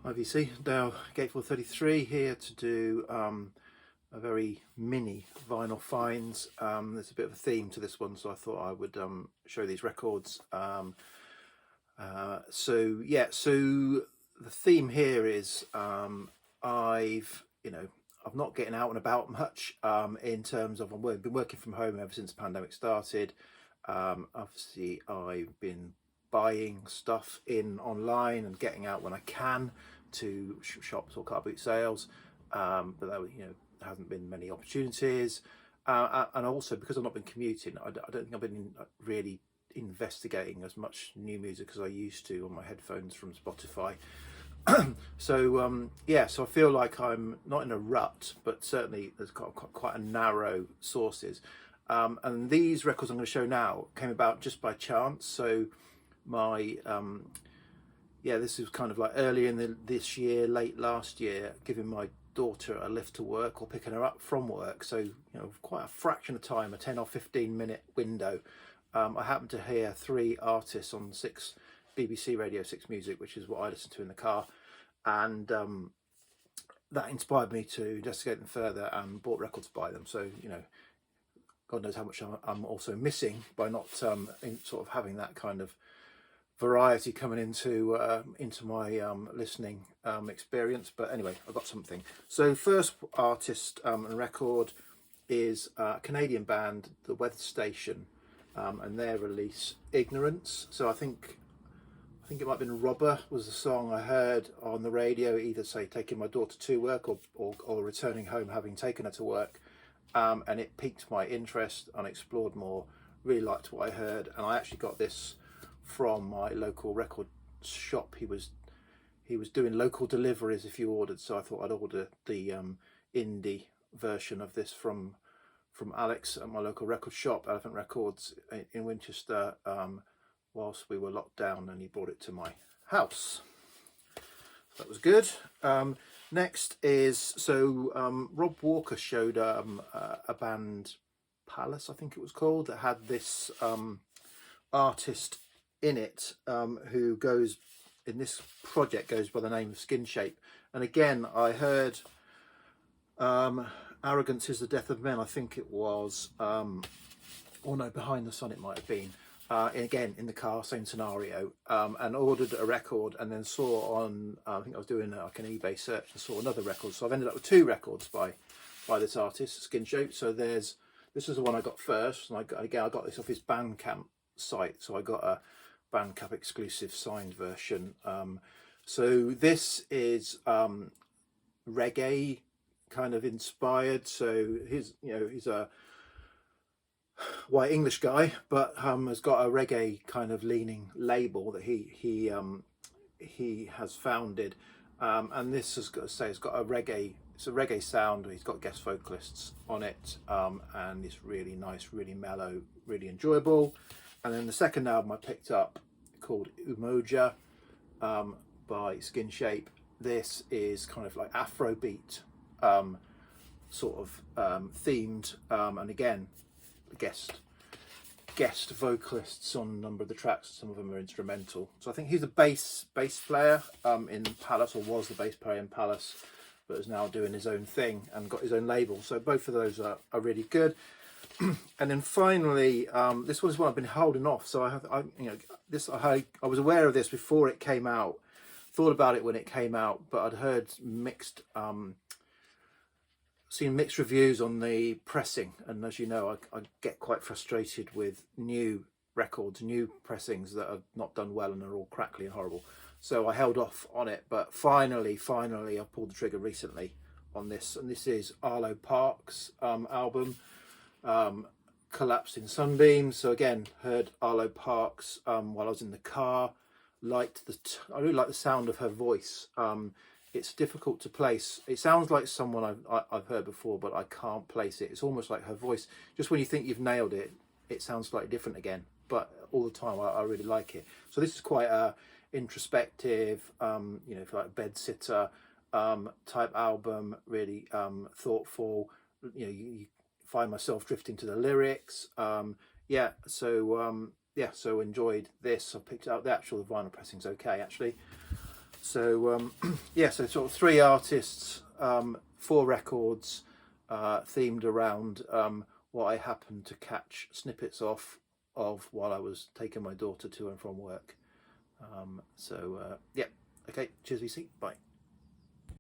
IVC, Dow Gateful 33 here to do a very mini vinyl finds. There's a bit of a theme to this one, so I thought I would show these records. So the theme here is I've not getting out and about much in terms of I've been working from home ever since the pandemic started. Obviously I've been buying stuff in online and getting out when I can to shops or car boot sales, but there hasn't been many opportunities, and also because I've not been commuting, I don't think I've been really investigating as much new music as I used to on my headphones from Spotify. So I feel like I'm not in a rut, but certainly there's got quite a narrow sources, and these records I'm going to show now came about just by chance. So my this was kind of like early in this year, late last year, giving my daughter a lift to work or picking her up from work, so quite a fraction of time, a 10 or 15 minute window. I happened to hear 3 artists on 6 BBC Radio 6 Music, which is what I listen to in the car, and that inspired me to investigate them further and bought records by them. So God knows how much I'm also missing by not sort of having that kind of variety coming into my listening experience. But anyway, I got something. So first artist and record is a Canadian band, The Weather Station, and their release Ignorance. So I think it might have been Robber was the song I heard on the radio, either say taking my daughter to work or returning home having taken her to work, and it piqued my interest and explored more. Really liked what I heard, and I actually got this from my local record shop. He was doing local deliveries if you ordered, so I thought I'd order the indie version of this from Alex at my local record shop, Elephant Records in Winchester, whilst we were locked down, and he brought it to my house. So that was good. Next is Rob Walker showed a band, Palace I think it was called, that had this artist in it who goes in this project goes by the name of Skinshape. And again, I heard Arrogance is the Death of Men, I think it was, or no, Behind the Sun it might have been, again in the car, same scenario, and ordered a record, and then saw on I think I was doing like an eBay search and saw another record, so I've ended up with 2 records by this artist Skinshape. So this is the one I got first, and I got this off his Bandcamp site, so I got a Bandcamp exclusive signed version. So this is reggae kind of inspired. So he's a white English guy, but has got a reggae kind of leaning label that he has founded, and this has got to say it's got a reggae. It's a reggae sound. He's got guest vocalists on it, and it's really nice, really mellow, really enjoyable. And then the second album I picked up, called Umoja, by Skinshape. This is kind of like Afrobeat, sort of themed, and again, guest vocalists on a number of the tracks. Some of them are instrumental. So I think he's a bass player in Palace, or was the bass player in Palace, but is now doing his own thing and got his own label. So both of those are really good. And then finally, this one is one I've been holding off. So I was aware of this before it came out, thought about it when it came out, but I'd heard seen mixed reviews on the pressing, and as you know, I get quite frustrated with new records, new pressings that have not done well and are all crackly and horrible. So I held off on it, but finally I pulled the trigger recently on this, and this is Arlo Parks' album, Collapsed in Sunbeams. So again, heard Arlo Parks while I was in the car. I really like the sound of her voice. It's difficult to place. It sounds like someone I've heard before, but I can't place it. It's almost like her voice. Just when you think you've nailed it, it sounds slightly different again. But all the time, I really like it. So this is quite a introspective, if you like, bed sitter type album. Really thoughtful. You find myself drifting to the lyrics. So enjoyed this. I picked out the vinyl pressing's okay actually. So yeah, so sort of 3 artists, 4 records, themed around what I happened to catch snippets of while I was taking my daughter to and from work. So yeah, okay, cheers VC, bye.